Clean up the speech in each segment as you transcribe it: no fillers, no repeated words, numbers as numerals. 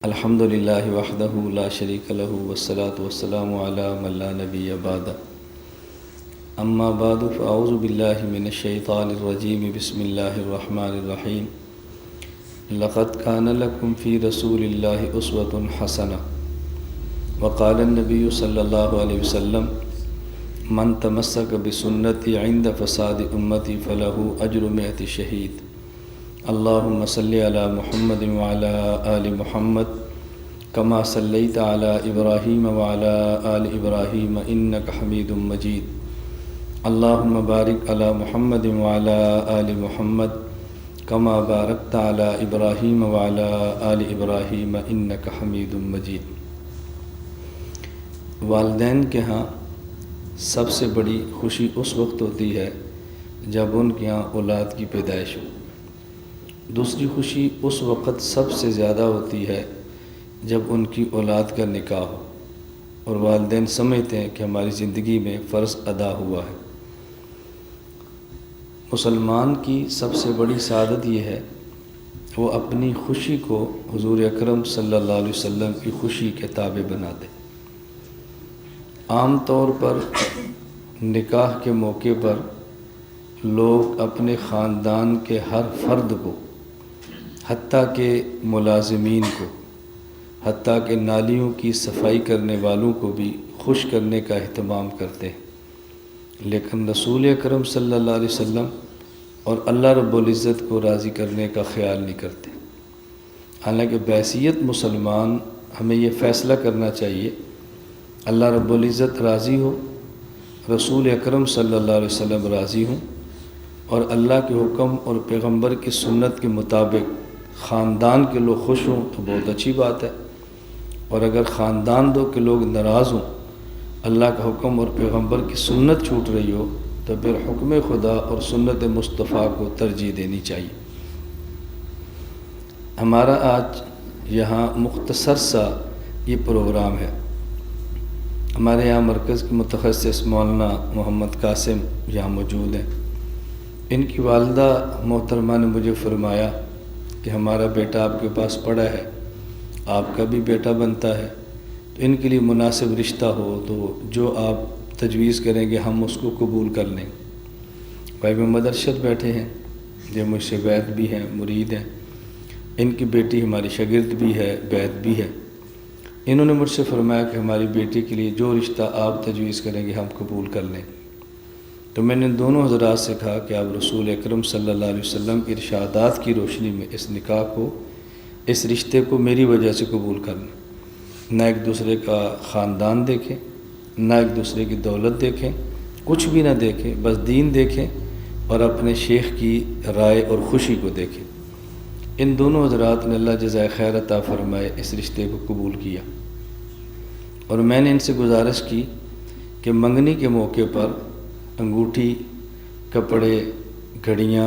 الحمد للہ وحدہ لا شریک لہ والصلاة والسلام علی من لا نبی بعد اما بعد فاعوذ باللہ من الشیطان الرجیم بسم اللہ الرحمن الرحیم لقد کان لکم فی رسول اللہ اسوة حسنہ وقال النبی صلی اللہ علیہ وسلم من تمسک بسنتی عند فساد امتی فلہ اجر 100 شہید اللہم صلی علی محمد وعلی آل محمد کما صلیت علی ابراہیم وعلی آل ابراہیم انک حمید مجید اللہم بارک علی محمد وعلی آل محمد کما بارکت علی ابراہیم وعلی آل ابراہیم انک حمید مجید۔ والدین کے ہاں سب سے بڑی خوشی اس وقت ہوتی ہے جب ان کے ہاں اولاد کی پیدائش ہو۔ دوسری خوشی اس وقت سب سے زیادہ ہوتی ہے جب ان کی اولاد کا نکاح ہو اور والدین سمجھتے ہیں کہ ہماری زندگی میں فرض ادا ہوا ہے۔ مسلمان کی سب سے بڑی سعادت یہ ہے وہ اپنی خوشی کو حضور اکرم صلی اللہ علیہ وسلم کی خوشی کے تابع بنا دے۔ عام طور پر نکاح کے موقع پر لوگ اپنے خاندان کے ہر فرد کو، حتیٰ کہ ملازمین کو، حتیٰ کہ نالیوں کی صفائی کرنے والوں کو بھی خوش کرنے کا اہتمام کرتے ہیں، لیکن رسول اکرم صلی اللہ علیہ وسلم اور اللہ رب العزت کو راضی کرنے کا خیال نہیں کرتے۔ حالانکہ بحیثیت مسلمان ہمیں یہ فیصلہ کرنا چاہیے اللہ رب العزت راضی ہو، رسول اکرم صلی اللہ علیہ وسلم راضی ہوں، اور اللہ کے حکم اور پیغمبر کی سنت کے مطابق خاندان کے لوگ خوش ہوں تو بہت اچھی بات ہے، اور اگر خاندان کے لوگ ناراض ہوں، اللہ کا حکم اور پیغمبر کی سنت چھوٹ رہی ہو، تو پھر حکم خدا اور سنت مصطفیٰ کو ترجیح دینی چاہیے۔ ہمارا آج یہاں مختصر سا یہ پروگرام ہے۔ ہمارے یہاں مرکز کے متخصص مولانا محمد قاسم یہاں موجود ہیں۔ ان کی والدہ محترمہ نے مجھے فرمایا کہ ہمارا بیٹا آپ کے پاس پڑھا ہے، آپ کا بھی بیٹا بنتا ہے، تو ان کے لیے مناسب رشتہ ہو تو جو آپ تجویز کریں گے ہم اس کو قبول کر لیں۔ بھائی محمد ارشد بیٹھے ہیں جو مجھ سے بیعت بھی ہیں، مرید ہیں، ان کی بیٹی ہماری شاگرد بھی ہے، بیعت بھی ہے۔ انہوں نے مجھ سے فرمایا کہ ہماری بیٹی کے لیے جو رشتہ آپ تجویز کریں گے ہم قبول کر لیں۔ تو میں نے دونوں حضرات سے کہا کہ آپ رسول اکرم صلی اللہ علیہ وسلم کی ارشادات کی روشنی میں اس نکاح کو، اس رشتے کو میری وجہ سے قبول کر لیں۔ نہ ایک دوسرے کا خاندان دیکھیں، نہ ایک دوسرے کی دولت دیکھیں، کچھ بھی نہ دیکھیں، بس دین دیکھیں اور اپنے شیخ کی رائے اور خوشی کو دیکھیں۔ ان دونوں حضرات نے اللہ جزائے خیر عطا فرمائے اس رشتے کو قبول کیا، اور میں نے ان سے گزارش کی کہ منگنی کے موقع پر انگوٹھی، کپڑے، گھڑیاں،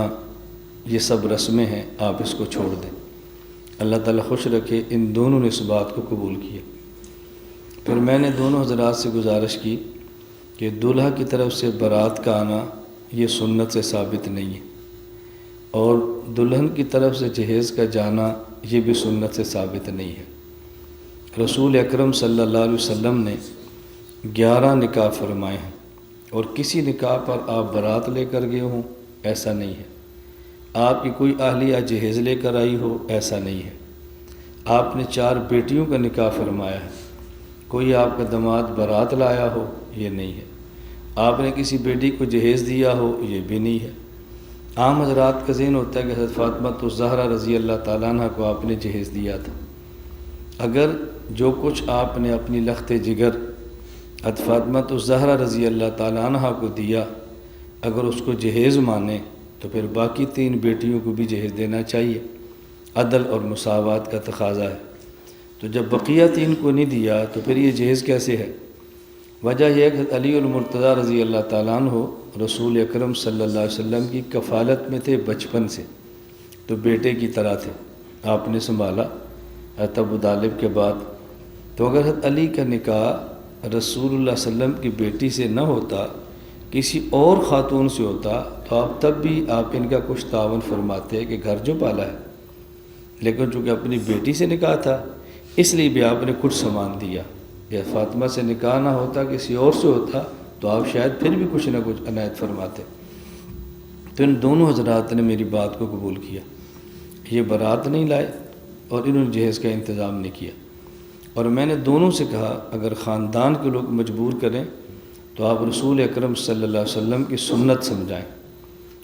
یہ سب رسمیں ہیں، آپ اس کو چھوڑ دیں۔ اللہ تعالیٰ خوش رکھے، ان دونوں نے اس بات کو قبول کیا۔ پھر میں نے دونوں حضرات سے گزارش کی کہ دولہا کی طرف سے بارات کا آنا یہ سنت سے ثابت نہیں ہے، اور دلہن کی طرف سے جہیز کا جانا یہ بھی سنت سے ثابت نہیں ہے۔ رسول اکرم صلی اللہ علیہ وسلم نے 11 نکاح فرمائے ہیں، اور کسی نکاح پر آپ بارات لے کر گئے ہوں ایسا نہیں ہے، آپ کی کوئی اہلیہ جہیز لے کر آئی ہو ایسا نہیں ہے۔ آپ نے 4 بیٹیوں کا نکاح فرمایا ہے، کوئی آپ کا داماد بارات لایا ہو یہ نہیں ہے، آپ نے کسی بیٹی کو جہیز دیا ہو یہ بھی نہیں ہے۔ عام حضرات کا ذہن ہوتا ہے کہ حضرت فاطمہ الزہرا رضی اللہ تعالیٰ عنہ کو آپ نے جہیز دیا تھا۔ اگر جو کچھ آپ نے اپنی لخت جگر حضرت فاطمہ الزہرا رضی اللہ تعالیٰ عنہ کو دیا، اگر اس کو جہیز مانے تو پھر باقی 3 بیٹیوں کو بھی جہیز دینا چاہیے، عدل اور مساوات کا تقاضا ہے۔ تو جب بقیہ 3 کو نہیں دیا تو پھر یہ جہیز کیسے ہے؟ وجہ یہ ہے کہ علی المرتضیٰ رضی اللہ تعالیٰ عنہ رسول اکرم صلی اللہ علیہ وسلم کی کفالت میں تھے بچپن سے، تو بیٹے کی طرح تھے، آپ نے سنبھالا حضرت ابو طالب کے بعد۔ تو اگر حضرت علی کا نکاح رسول اللہ صلی اللہ علیہ وسلم کی بیٹی سے نہ ہوتا، کسی اور خاتون سے ہوتا، تو آپ تب بھی آپ ان کا کچھ تعاون فرماتے کہ گھر جو پالا ہے، لیکن چونکہ اپنی بیٹی سے نکاح تھا اس لیے بھی آپ نے کچھ سامان دیا. یا فاطمہ سے نکاح نہ ہوتا، کسی اور سے ہوتا تو آپ شاید پھر بھی کچھ نہ کچھ عنایت فرماتے. تو ان دونوں حضرات نے میری بات کو قبول کیا. یہ بارات نہیں لائے اور انہوں نے جہیز کا انتظام نہیں کیا. اور میں نے دونوں سے کہا اگر خاندان کے لوگ مجبور کریں تو آپ رسول اکرم صلی اللہ علیہ وسلم کی سنت سمجھائیں،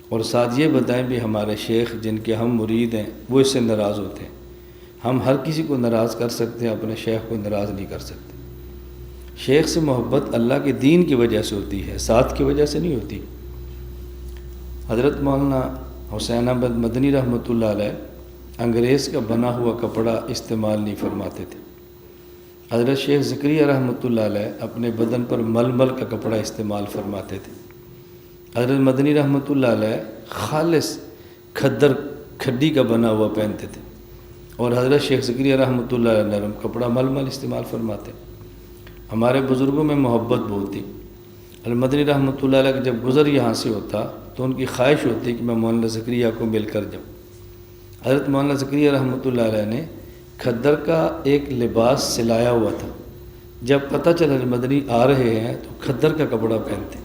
اور ساتھ یہ بتائیں بھی ہمارے شیخ جن کے ہم مرید ہیں وہ اس سے ناراض ہوتے ہیں. ہم ہر کسی کو ناراض کر سکتے ہیں، اپنے شیخ کو ناراض نہیں کر سکتے. شیخ سے محبت اللہ کے دین کی وجہ سے ہوتی ہے، ساتھ کی وجہ سے نہیں ہوتی. حضرت مولانا حسین احمد مدنی رحمۃ اللہ علیہ انگریز کا بنا ہوا کپڑا استعمال نہیں فرماتے تھے. حضرت شیخ زکریا رحمۃ اللہ علیہ اپنے بدن پر ململ کا کپڑا استعمال فرماتے تھے. حضرت مدنی رحمۃ اللہ علیہ خالص کھدر کھڈی کا بنا ہوا پہنتے تھے، اور حضرت شیخ زکریا رحمۃ اللہ علیہ نرم کپڑا ململ استعمال فرماتے. ہمارے بزرگوں میں محبت بہت تھی. المدنی رحمۃ اللہ علیہ جب گزر یہاں سے ہوتا تو ان کی خواہش ہوتی کہ میں مولانا زکریہ کو مل کر جاؤں. حضرت مولانا زکریا رحمۃ اللہ علیہ نے کھدر کا ایک لباس سلایا ہوا تھا. جب پتہ چلا مدنی آ رہے ہیں تو کھدر کا کپڑا پہنتے.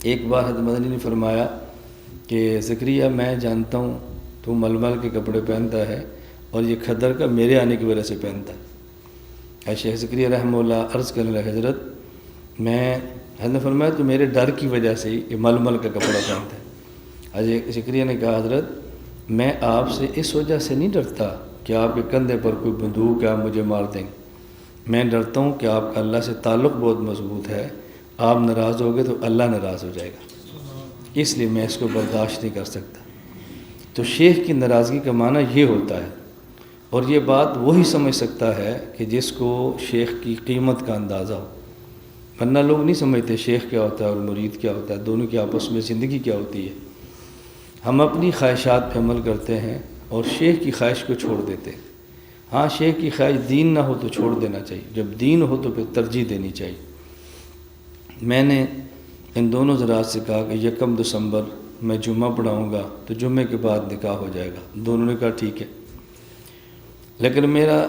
ایک بار حضرت مدنی نے فرمایا کہ زکریا میں جانتا ہوں تو ململ کے کپڑے پہنتا ہے اور یہ کھدر کا میرے آنے کی وجہ سے پہنتا ہے. شیخ زکریا رحمہ اللہ عرض کرنے لگے حضرت میں حضرت نے فرمایا تو میرے ڈر کی وجہ سے ہی یہ ململ کا کپڑا پہنتا ہے. حضرت زکریا نے کہا حضرت میں آپ سے اس وجہ سے نہیں ڈرتا کہ آپ کے کندھے پر کوئی بندوق ہے آپ مجھے مار دیں گے. میں ڈرتا ہوں کہ آپ کا اللہ سے تعلق بہت مضبوط ہے، آپ ناراض ہوگے تو اللہ ناراض ہو جائے گا، اس لیے میں اس کو برداشت نہیں کر سکتا. تو شیخ کی ناراضگی کا معنی یہ ہوتا ہے، اور یہ بات وہی سمجھ سکتا ہے کہ جس کو شیخ کی قیمت کا اندازہ ہو. ورنہ لوگ نہیں سمجھتے شیخ کیا ہوتا ہے اور مرید کیا ہوتا ہے، دونوں کی آپس میں زندگی کیا ہوتی ہے. ہم اپنی خواہشات پہ عمل کرتے ہیں اور شیخ کی خواہش کو چھوڑ دیتے ہیں. ہاں شیخ کی خواہش دین نہ ہو تو چھوڑ دینا چاہیے، جب دین ہو تو پھر ترجیح دینی چاہیے. میں نے ان دونوں حضرات سے کہا کہ 1 دسمبر میں جمعہ پڑھاؤں گا تو جمعے کے بعد نکاح ہو جائے گا. دونوں نے کہا ٹھیک ہے. لیکن میرا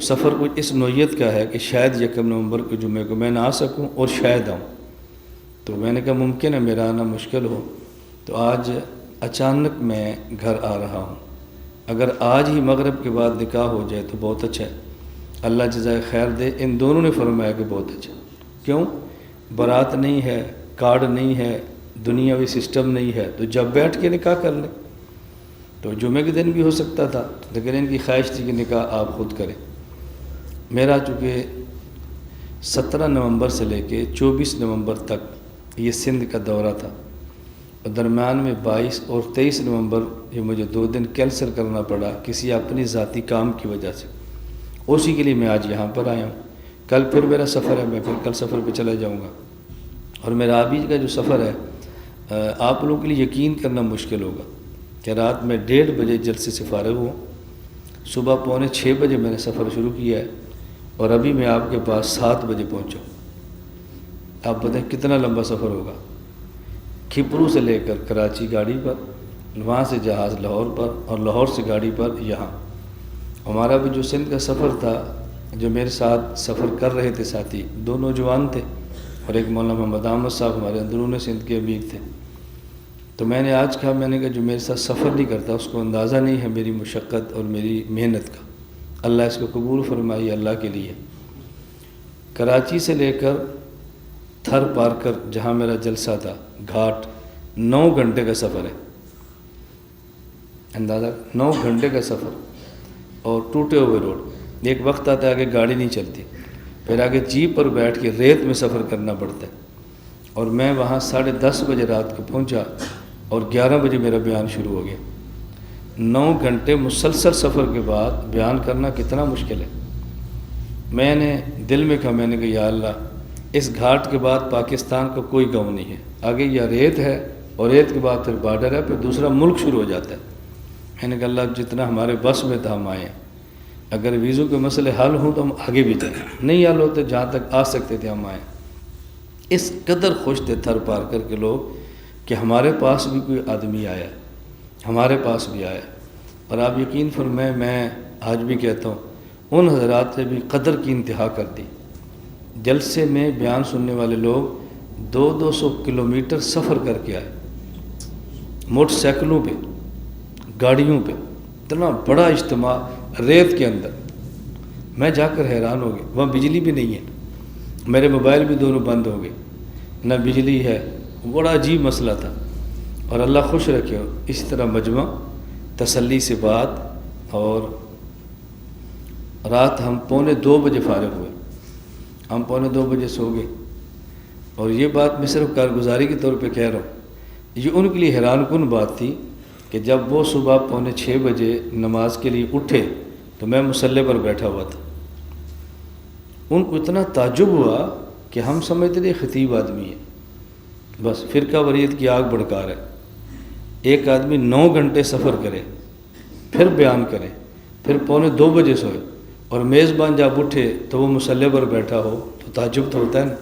سفر کچھ اس نوعیت کا ہے کہ شاید 1 نومبر کو جمعے کو میں نہ آ سکوں اور شاید آؤں. تو میں نے کہا ممکن ہے میرا آنا مشکل ہو، تو آج اچانک میں گھر آ رہا ہوں. اگر آج ہی مغرب کے بعد نکاح ہو جائے تو بہت اچھا ہے، اللہ جزائے خیر دے. ان دونوں نے فرمایا کہ بہت اچھا. کیوں؟ بارات نہیں ہے، کارڈ نہیں ہے، دنیاوی سسٹم نہیں ہے، تو جب بیٹھ کے نکاح کر لیں. تو جمعے کے دن بھی ہو سکتا تھا، لیکن ان کی خواہش تھی کہ نکاح آپ خود کریں. میرا چونکہ 17 نومبر سے لے کے 24 نومبر تک یہ سندھ کا دورہ تھا، اور درمیان میں 22 اور 23 نومبر یہ مجھے 2 دن کینسل کرنا پڑا کسی اپنی ذاتی کام کی وجہ سے. اسی کے لیے میں آج یہاں پر آیا ہوں. کل پھر میرا سفر ہے، میں پھر کل سفر پہ چلا جاؤں گا. اور میرا ابھی کا جو سفر ہے آپ لوگوں کے لیے یقین کرنا مشکل ہوگا کہ رات میں 1:30 بجے جلسے سے فارغ ہوں، صبح 5:45 بجے میں نے سفر شروع کیا ہے، اور ابھی میں آپ کے پاس 7 بجے پہنچا. آپ بتائیں کتنا لمبا سفر ہوگا. کھپرو سے لے کر کراچی گاڑی پر، وہاں سے جہاز لاہور پر، اور لاہور سے گاڑی پر یہاں. ہمارا بھی جو سندھ کا سفر تھا، جو میرے ساتھ سفر کر رہے تھے ساتھی 2 نوجوان تھے، اور ایک مولانا محمد احمد صاحب ہمارے اندرون سندھ کے امیر تھے. تو میں نے آج کہا، میں نے کہا جو میرے ساتھ سفر نہیں کرتا اس کو اندازہ نہیں ہے میری مشقت اور میری محنت کا. اللہ اس کو قبول فرمائیے اللہ کے لیے. کراچی سے لے کر تھر پار کر جہاں میرا جلسہ تھا گھاٹ 9 گھنٹے کا سفر ہے. اندازہ 9 گھنٹے کا سفر، اور ٹوٹے ہوئے روڈ. ایک وقت آتا ہے کہ گاڑی نہیں چلتی، پھر آگے جیپ پر بیٹھ کے ریت میں سفر کرنا پڑتا ہے. اور میں وہاں 10:30 بجے رات کو پہنچا اور 11 بجے میرا بیان شروع ہو گیا. 9 گھنٹے مسلسل سفر کے بعد بیان کرنا کتنا مشکل ہے. میں نے دل میں کہا، میں نے کہا یا اللہ اس گھاٹ کے بعد پاکستان کا کوئی گاؤں نہیں ہے، آگے یا ریت ہے اور ریت کے بعد پھر بارڈر ہے، پھر دوسرا ملک شروع ہو جاتا ہے. میں نے کہا اللہ جتنا ہمارے بس میں تھا ہم آئے ہیں. اگر ویزوں کے مسئلے حل ہوں تو ہم آگے بھی جائیں، نہیں حل ہوتے جہاں تک آ سکتے تھے ہم آئے. اس قدر خوش تھے تھر پار کر کے لوگ کہ ہمارے پاس بھی کوئی آدمی آیا، ہمارے پاس بھی آیا. اور آپ یقین فرمائیں، میں آج بھی کہتا ہوں ان حضرات نے بھی قدر کی انتہا کر دی۔ جلسے میں بیان سننے والے لوگ 200 کلومیٹر سفر کر کے آئے، موٹر سائیکلوں پہ، گاڑیوں پہ، اتنا بڑا اجتماع ریت کے اندر۔ میں جا کر حیران ہو گیا، وہاں بجلی بھی نہیں ہے، میرے موبائل بھی دونوں بند ہو گئے، نہ بجلی ہے، بڑا عجیب مسئلہ تھا۔ اور اللہ خوش رکھے اسی طرح مجمع تسلی سے بات، اور رات ہم 1:45 بجے فارغ ہوئے، ہم 1:45 بجے سو گئے۔ اور یہ بات میں صرف کارگزاری کے طور پہ کہہ رہا ہوں، یہ ان کے لیے حیران کن بات تھی کہ جب وہ صبح 5:45 بجے نماز کے لیے اٹھے تو میں مصلی پر بیٹھا ہوا تھا۔ ان کو اتنا تعجب ہوا کہ ہم سمجھتے تھے خطیب آدمی ہے، بس فرقہ واریت کی آگ بھڑکا رہے۔ ایک آدمی 9 گھنٹے سفر کرے، پھر بیان کرے، پھر 1:45 بجے سوئے، اور میزبان جب اٹھے تو وہ مصلی پر بیٹھا ہو تو تعجب تو ہوتا ہے نا۔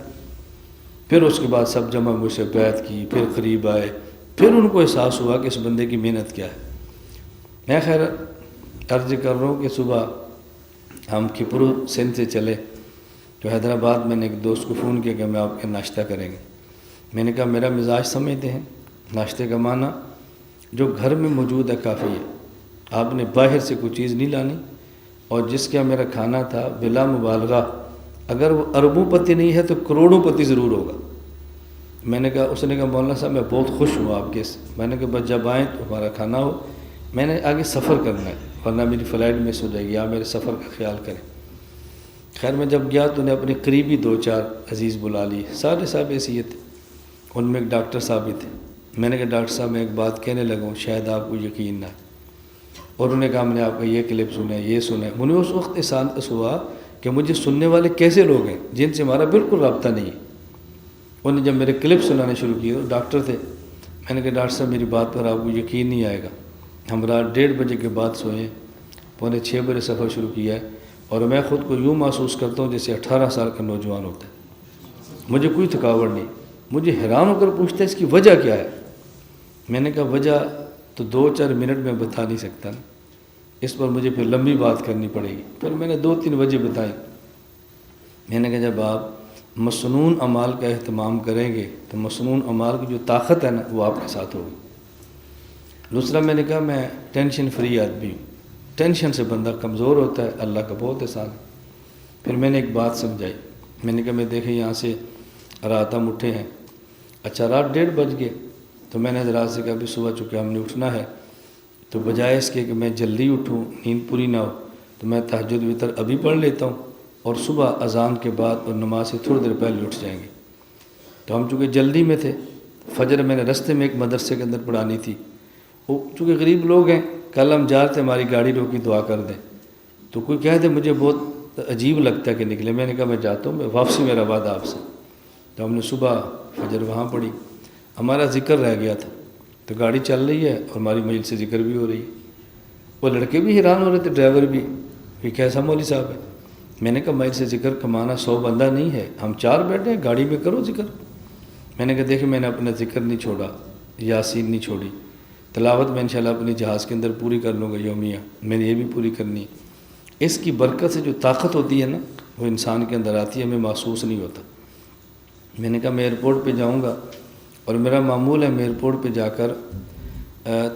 پھر اس کے بعد سب جمع مجھ سے بیعت کی، پھر قریب آئے، پھر ان کو احساس ہوا کہ اس بندے کی محنت کیا ہے۔ میں خیر عرض کر رہا ہوں کہ صبح ہم کھپرو سندھ سے چلے تو حیدرآباد میں نے ایک دوست کو فون کیا کہ ہم آپ کے ناشتہ کریں گے۔ میں نے کہا میرا مزاج سمجھتے ہیں، ناشتے کا معنی جو گھر میں موجود ہے کافی ہے، آپ نے باہر سے کوئی چیز نہیں لانی۔ اور جس کا میرا کھانا تھا بلا مبالغہ اگر وہ اربوں پتی نہیں ہے تو کروڑوں پتی ضرور ہوگا۔ میں نے کہا، اس نے کہا مولانا صاحب میں بہت خوش ہوں آپ کے سے۔ میں نے کہا بس جب آئیں تو ہمارا کھانا ہو، میں نے آگے سفر کرنا ہے ورنہ میری فلائٹ مس ہو جائے گی، آپ میرے سفر کا خیال کریں۔ خیر میں جب گیا تو انہیں اپنے قریبی 2-4 عزیز بلا لیے، سارے صاحب حیثیت تھے، ان میں ایک ڈاکٹر صاحب بھی تھے۔ میں نے کہا ڈاکٹر صاحب میں ایک بات کہنے لگا ہوں، شاید آپ کو یقین نہ ہے۔ اور انہوں نے کہا میں نے آپ کا یہ کلپ سنا ہے، یہ سنا ہے۔ مجھے اس وقت احساس ہوا کہ مجھے سننے والے کیسے لوگ ہیں جن سے ہمارا بالکل رابطہ نہیں ہے۔ انہوں نے جب میرے کلپ سنانے شروع کیے، ڈاکٹر تھے، میں نے کہا ڈاکٹر صاحب میری بات پر آپ کو یقین نہیں آئے گا، ہم رات 1:30 بجے کے بعد سوئے، 5:45 بجے سفر شروع کیا ہے، اور میں خود کو یوں محسوس کرتا ہوں جیسے 18 سال کا نوجوان ہوتا ہے، مجھے کوئی تھکاوٹ نہیں۔ مجھے حیران ہو کر پوچھتا ہے اس کی وجہ کیا ہے؟ میں نے کہا وجہ تو 2-4 منٹ میں بتا نہیں سکتا نا، اس پر مجھے پھر لمبی بات کرنی پڑے گی۔ پھر میں نے 2-3 وجہ بتائی۔ میں نے کہا جب آپ مصنون اعمال کا اہتمام کریں گے تو مصنون اعمال کی جو طاقت ہے نا وہ آپ کے ساتھ ہوگی۔ دوسرا میں نے کہا میں ٹینشن فری آدمی ہوں، ٹینشن سے بندہ کمزور ہوتا ہے، اللہ کا بہت احسان ہے۔ پھر میں نے ایک بات سمجھائی، میں نے کہا میں دیکھیں یہاں سے رات ہم اٹھے ہیں، اچھا رات 1:30 بج گئے، تو میں نے حضرات سے کہا بھی صبح چونکہ ہم نے اٹھنا ہے تو بجائے اس کے کہ میں جلدی اٹھوں نیند پوری نہ ہو تو میں تہجد وتر ابھی پڑھ لیتا ہوں، اور صبح اذان کے بعد اور نماز سے تھوڑی دیر پہلے اٹھ جائیں گے۔ تو ہم چونکہ جلدی میں تھے، فجر میں نے رستے میں ایک مدرسے کے اندر پڑھانی تھی، وہ چونکہ غریب لوگ ہیں، کل ہم جا رہے تھے ہماری گاڑی روکی دعا کر دیں، تو کوئی کہہ دے مجھے بہت عجیب لگتا ہے کہ نکلے۔ میں نے کہا میں جاتا ہوں، میں واپسی میرا وعدہ آپ سے۔ تو ہم نے صبح فجر وہاں پڑھی، ہمارا ذکر رہ گیا تھا، تو گاڑی چل رہی ہے اور ہماری مجلس سے ذکر بھی ہو رہی ہے۔ وہ لڑکے بھی حیران ہو رہے تھے، ڈرائیور بھی، یہ کیسا مولوی صاحب ہے؟ میں نے کہا مجلس سے ذکر کمانا 100 بندہ نہیں ہے، ہم 4 بیٹھے ہیں گاڑی میں، کرو ذکر۔ میں نے کہا دیکھیں میں نے اپنا ذکر نہیں چھوڑا، یاسین نہیں چھوڑی، تلاوت میں انشاءاللہ اپنی جہاز کے اندر پوری کر لوں گا یومیہ، میں نے یہ بھی پوری کرنی ہے۔ اس کی برکت سے جو طاقت ہوتی ہے نا وہ انسان کے اندر آتی ہے، ہمیں محسوس نہیں ہوتا۔ میں نے کہا میں ایئرپورٹ پہ جاؤں گا، اور میرا معمول ہے میں ایئرپورٹ پہ جا کر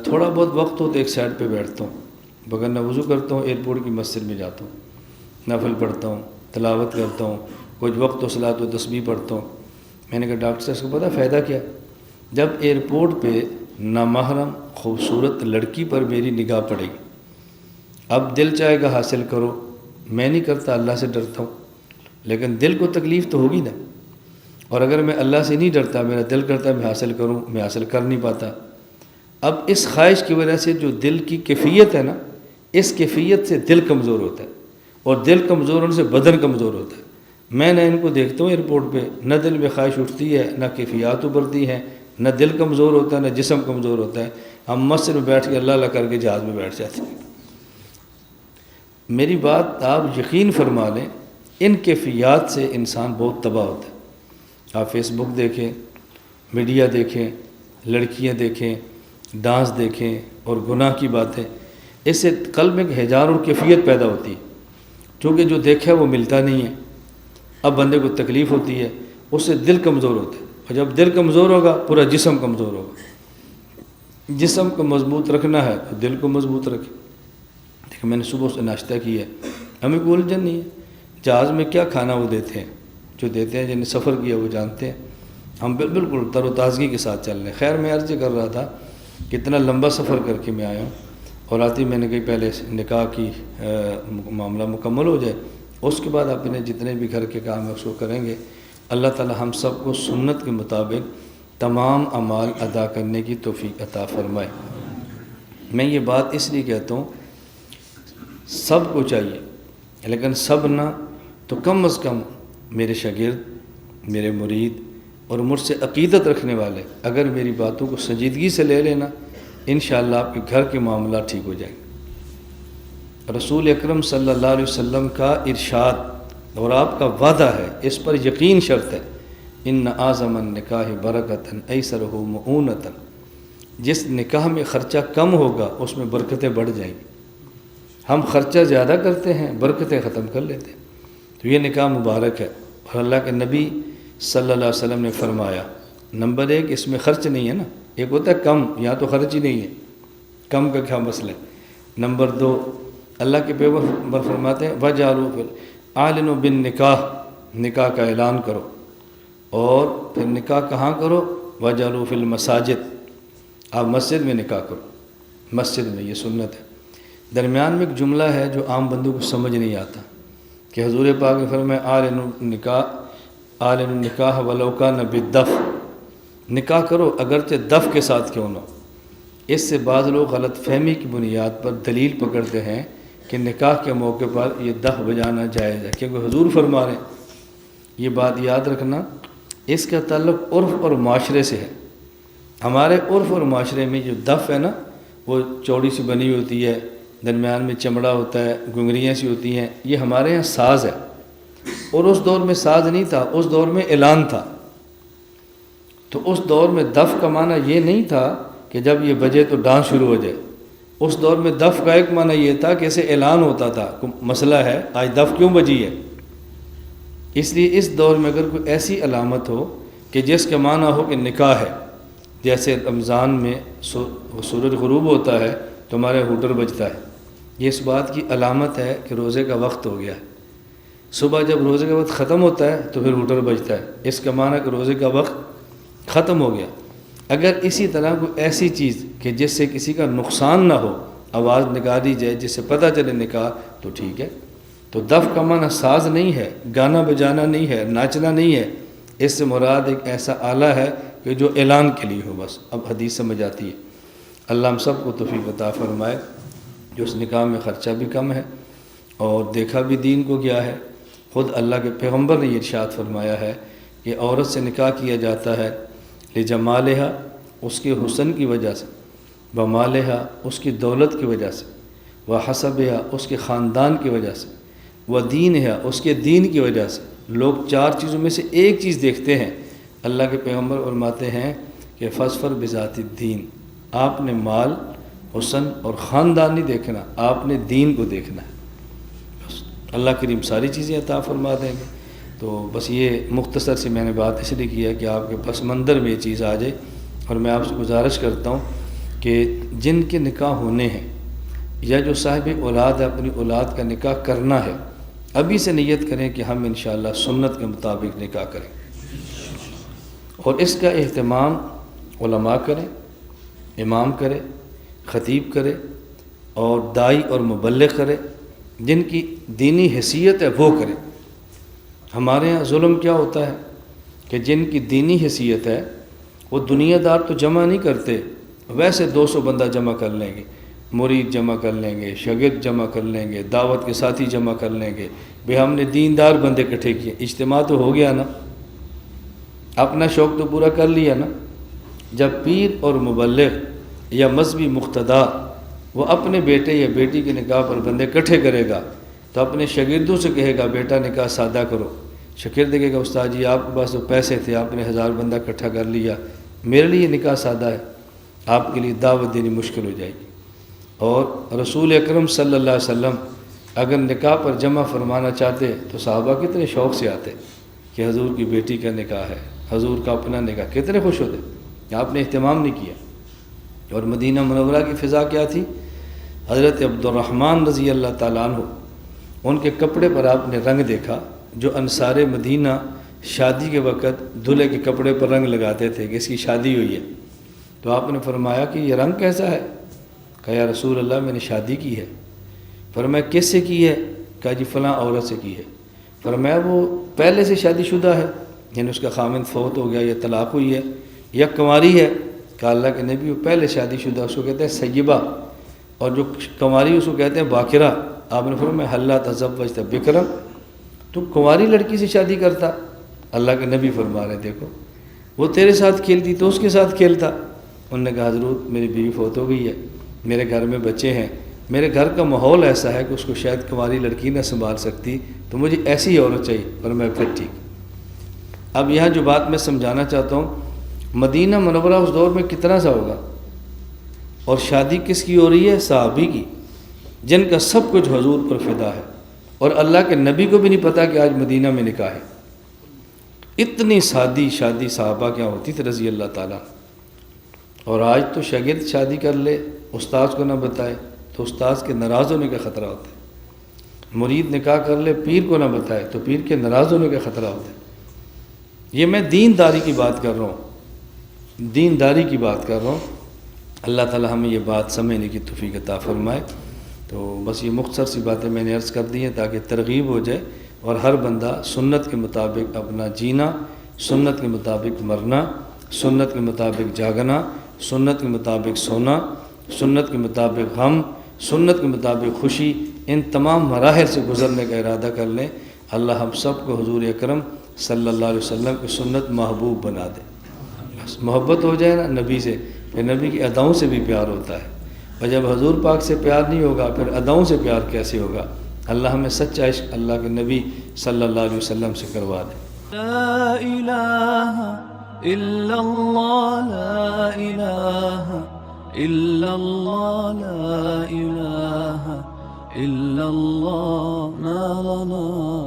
تھوڑا بہت وقت ہو تو ایک سائڈ پہ بیٹھتا ہوں، بغیر وضو کرتا ہوں، ایئرپورٹ کی مسجد میں جاتا ہوں، نفل پڑھتا ہوں، تلاوت کرتا ہوں، کچھ وقت و صلاۃ و تسبیح پڑھتا ہوں۔ میں نے کہا ڈاکٹر صاحب اس کو پتہ فائدہ کیا؟ جب ایئرپورٹ پہ نامحرم خوبصورت لڑکی پر میری نگاہ پڑے گی، اب دل چاہے گا حاصل کرو، میں نہیں کرتا، اللہ سے ڈرتا ہوں، لیکن دل کو تکلیف تو ہوگی نا۔ اور اگر میں اللہ سے نہیں ڈرتا، میرا دل کرتا ہے میں حاصل کروں، میں حاصل کر نہیں پاتا۔ اب اس خواہش کی وجہ سے جو دل کی کیفیت ہے نا، اس کیفیت سے دل کمزور ہوتا ہے، اور دل کمزور ہونے سے بدن کمزور ہوتا ہے۔ میں نہ ان کو دیکھتا ہوں ایئرپورٹ پہ، نہ دل میں خواہش اٹھتی ہے، نہ کیفیات ابھرتی ہیں، نہ دل کمزور ہوتا ہے، نہ جسم کمزور ہوتا ہے۔ ہم مسجد میں بیٹھ کے اللہ اللہ کر کے جہاز میں بیٹھ جاتے ہیں۔ میری بات آپ یقین فرما لیں، ان کیفیات سے انسان بہت تباہ ہوتا ہے۔ آپ فیس بک دیکھیں، میڈیا دیکھیں، لڑکیاں دیکھیں، ڈانس دیکھیں اور گناہ کی باتیں، اس سے قلب میں ہیجان اور کیفیت پیدا ہوتی ہے، چونکہ جو دیکھا وہ ملتا نہیں ہے۔ اب بندے کو تکلیف ہوتی ہے، اس سے دل کمزور ہوتا ہے، اور جب دل کمزور ہوگا پورا جسم کمزور ہوگا۔ جسم کو مضبوط رکھنا ہے تو دل کو مضبوط رکھے۔ دیکھیں میں نے صبح سے ناشتہ کیا ہے، ہمیں کوئی الجھن نہیں ہے جہاز میں کیا کھانا وہ دیتے ہیں، جو دیتے ہیں جنہیں نے سفر کیا وہ جانتے ہیں، ہم بالکل تر و تازگی کے ساتھ چل رہے ہیں۔ خیر میں عرض کر رہا تھا کہ اتنا لمبا سفر کر کے میں آیا ہوں، اور آتی میں نے کہیں پہلے نکاح کی معاملہ مکمل ہو جائے، اس کے بعد اپنے جتنے بھی گھر کے کام ہیں اس کو کریں گے۔ اللہ تعالی ہم سب کو سنت کے مطابق تمام اعمال ادا کرنے کی توفیق عطا فرمائے۔ میں یہ بات اس لیے کہتا ہوں، سب کو چاہیے، لیکن سب نہ تو کم از کم میرے شاگرد، میرے مرید اور مجھ سے عقیدت رکھنے والے اگر میری باتوں کو سنجیدگی سے لے لینا، انشاءاللہ آپ کے گھر کے معاملات ٹھیک ہو جائیں گے۔ رسول اکرم صلی اللہ علیہ وسلم کا ارشاد اور آپ کا وعدہ ہے، اس پر یقین شرط ہے، ان اعظم النکاح برکۃ ایسرہ مؤونۃ، جس نکاح میں خرچہ کم ہوگا اس میں برکتیں بڑھ جائیں گی۔ ہم خرچہ زیادہ کرتے ہیں، برکتیں ختم کر لیتے ہیں، تو یہ نکاح مبارک ہے۔ اور اللہ کے نبی صلی اللہ علیہ وسلم نے فرمایا، نمبر 1 اس میں خرچ نہیں ہے نا، ایک ہوتا ہے کم، یہاں تو خرچ ہی نہیں ہے، کم کا کیا مسئلہ ہے۔ نمبر 2 اللہ کے پیغمبر فرماتے ہیں وَجَعَلُوا اعلنوا بالنکاح، نکاح کا اعلان کرو، اور پھر نکاح کہاں کرو، وَجَعَلُوا فِی الْمَسَاجِد، آپ مسجد میں نکاح کرو، مسجد میں، یہ سنت ہے۔ درمیان میں ایک جملہ ہے جو عام بندوں کو سمجھ نہیں آتا کہ حضور پاک نے فرمایا اعلنوا النکاح ولو کان بالدف، نکاح کرو اگرچہ دف کے ساتھ کیوں نہ ہو۔ اس سے بعض لوگ غلط فہمی کی بنیاد پر دلیل پکڑتے ہیں کہ نکاح کے موقع پر یہ دف بجانا جائز ہے، کیونکہ حضور فرما رہے ہیں۔ یہ بات یاد رکھنا، اس کا تعلق عرف اور معاشرے سے ہے۔ ہمارے عرف اور معاشرے میں جو دف ہے نا، وہ چوڑی سی بنی ہوتی ہے، درمیان میں چمڑا ہوتا ہے، گنگریاں سی ہوتی ہیں، یہ ہمارے ہاں ساز ہے، اور اس دور میں ساز نہیں تھا، اس دور میں اعلان تھا۔ تو اس دور میں دف کا معنی یہ نہیں تھا کہ جب یہ بجے تو ڈانس شروع ہو جائے، اس دور میں دف کا ایک معنی یہ تھا کہ اسے اعلان ہوتا تھا، مسئلہ ہے آج دف کیوں بجی ہے۔ اس لیے اس دور میں اگر کوئی ایسی علامت ہو کہ جس کا معنی ہو کہ نکاح ہے، جیسے رمضان میں سورج غروب ہوتا ہے تو ہمارے ہوٹر بجتا ہے، یہ اس بات کی علامت ہے کہ روزے کا وقت ہو گیا ہے۔ صبح جب روزے کا وقت ختم ہوتا ہے تو پھر ہوٹر بجتا ہے، اس کا معنی کہ روزے کا وقت ختم ہو گیا۔ اگر اسی طرح کوئی ایسی چیز کہ جس سے کسی کا نقصان نہ ہو، آواز نکالی جائے جس سے پتہ چلے نکاح، تو ٹھیک ہے۔ تو دف کا معنی ساز نہیں ہے، گانا بجانا نہیں ہے، ناچنا نہیں ہے، اس سے مراد ایک ایسا آلہ ہے کہ جو اعلان کے لیے ہو بس۔ اب حدیث سمجھ آتی ہے۔ اللہ ہم سب کو توفیق عطا فرمائے، جو اس نکاح میں خرچہ بھی کم ہے اور دیکھا بھی دین کو گیا ہے۔ خود اللہ کے پیغمبر نے یہ ارشاد فرمایا ہے کہ عورت سے نکاح کیا جاتا ہے لجمالہا، اس کے حسن کی وجہ سے، ومالہا، اس کی دولت کی وجہ سے، وحسبہا، اس کے خاندان کی وجہ سے، ودینہا، اس کے دین کی وجہ سے۔ لوگ 4 چیزوں میں سے ایک چیز دیکھتے ہیں۔ اللہ کے پیغمبر فرماتے ہیں کہ فاظفر بذات الدین، آپ نے مال، حسن اور خاندان نہیں دیکھنا، آپ نے دین کو دیکھنا ہے۔ اللہ کریم ساری چیزیں عطا فرما دیں گے۔ تو بس یہ مختصر سی میں نے بات اس لیے کی ہے کہ آپ کے پس منظر میں یہ چیز آ جائے، اور میں آپ سے گزارش کرتا ہوں کہ جن کے نکاح ہونے ہیں یا جو صاحب اولاد ہے اپنی اولاد کا نکاح کرنا ہے، ابھی سے نیت کریں کہ ہم انشاءاللہ سنت کے مطابق نکاح کریں، اور اس کا اہتمام علماء کریں، امام کرے، خطیب کرے، اور داعی اور مبلغ کرے، جن کی دینی حیثیت ہے وہ کرے۔ ہمارے ہاں ظلم کیا ہوتا ہے کہ جن کی دینی حیثیت ہے وہ دنیا دار تو جمع نہیں کرتے، ویسے 200 بندہ جمع کر لیں گے، مرید جمع کر لیں گے، شاگرد جمع کر لیں گے، دعوت کے ساتھی جمع کر لیں گے، بھئی ہم نے دیندار بندے اکٹھے کیے، اجتماع تو ہو گیا نا، اپنا شوق تو پورا کر لیا نا۔ جب پیر اور مبلغ یا مذہبی مقتدا وہ اپنے بیٹے یا بیٹی کے نکاح پر بندے اکٹھے کرے گا تو اپنے شاگردوں سے کہے گا بیٹا نکاح سادہ کرو، شاگرد کہے گا استاد جی آپ کے پاس تو پیسے تھے، آپ نے 1000 بندہ اکٹھا کر لیا، میرے لیے نکاح سادہ ہے، آپ کے لیے دعوت دینی مشکل ہو جائے گی۔ اور رسول اکرم صلی اللہ علیہ وسلم اگر نکاح پر جمع فرمانا چاہتے تو صحابہ کتنے شوق سے آتے کہ حضور کی بیٹی کا نکاح ہے، حضور کا اپنا نکاح، کتنے خوش ہوتے۔ آپ نے اہتمام نہیں کیا۔ اور مدینہ منورہ کی فضا کیا تھی؟ حضرت عبد الرحمن رضی اللہ تعالیٰ عنہ، ان کے کپڑے پر آپ نے رنگ دیکھا، جو انصار مدینہ شادی کے وقت دلہے کے کپڑے پر رنگ لگاتے تھے کہ اس کی شادی ہوئی ہے، تو آپ نے فرمایا کہ یہ رنگ کیسا ہے؟ کہا یا رسول اللہ میں نے شادی کی ہے۔ فرمایا کس سے کی ہے؟ کہا جی فلاں عورت سے کی ہے۔ فرمایا وہ پہلے سے شادی شدہ ہے، یعنی اس کا خامند فوت ہو گیا یا طلاق ہوئی ہے، یا کنواری ہے؟ کہا اللہ کے نبی وہ پہلے شادی شدہ، اس کو کہتے ہیں سیبہ، اور جو کنواری اس کو کہتے ہیں باکرہ۔ آپ نے فرمایا حل تزوجت بکرا، تو کنواری لڑکی سے شادی کرتا؟ اللہ کے نبی فرما رہے دیکھو وہ تیرے ساتھ کھیلتی تو اس کے ساتھ کھیلتا۔ انہوں نے کہا حضرت میری بیوی فوت ہو گئی ہے، میرے گھر میں بچے ہیں، میرے گھر کا ماحول ایسا ہے کہ اس کو شاید کنواری لڑکی نہ سنبھال سکتی، تو مجھے ایسی عورت چاہیے۔ اور میں پھر ٹھیک۔ اب یہاں جو بات میں سمجھانا چاہتا ہوں، مدینہ منورہ اس دور میں کتنا سا ہوگا، اور شادی کس کی ہو رہی ہے؟ صحابی کی، جن کا سب کچھ حضور پر فدا ہے، اور اللہ کے نبی کو بھی نہیں پتا کہ آج مدینہ میں نکاح ہے۔ اتنی سادی شادی صحابہ کیا ہوتی تھی رضی اللہ تعالیٰ۔ اور آج تو شاگرد شادی کر لے، استاذ کو نہ بتائے تو استاذ کے ناراض ہونے کا خطرہ ہوتا ہے، مرید نکاح کر لے پیر کو نہ بتائے تو پیر کے ناراض ہونے کا خطرہ ہوتا ہے۔ یہ میں دینداری کی بات کر رہا ہوں، دینداری کی بات کر رہا ہوں۔ اللہ تعالیٰ ہمیں یہ بات سمجھنے کی توفیق عطا فرمائے۔ تو بس یہ مختصر سی باتیں میں نے عرض کر دی ہیں تاکہ ترغیب ہو جائے، اور ہر بندہ سنت کے مطابق اپنا جینا، سنت کے مطابق مرنا، سنت کے مطابق جاگنا، سنت کے مطابق سونا، سنت کے مطابق غم، سنت کے مطابق خوشی، ان تمام مراحل سے گزرنے کا ارادہ کر لیں۔ اللہ ہم سب کو حضور اکرم صلی اللہ علیہ وسلم کی سنت محبوب بنا دے۔ بس محبت ہو جائے نا نبی سے، پھر نبی کی اداؤں سے بھی پیار ہوتا ہے، اور جب حضور پاک سے پیار نہیں ہوگا پھر اداؤں سے پیار کیسے ہوگا؟ اللہ ہمیں سچا عشق اللہ کے نبی صلی اللہ علیہ وسلم سے کروا دے۔ لا الہ الا اللہ، لا الہ الا اللہ، لا الہ الا اللہ، ما لنا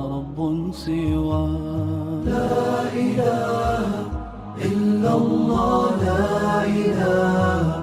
رب سوا۔ لا الہ الا اللہ، لا الہ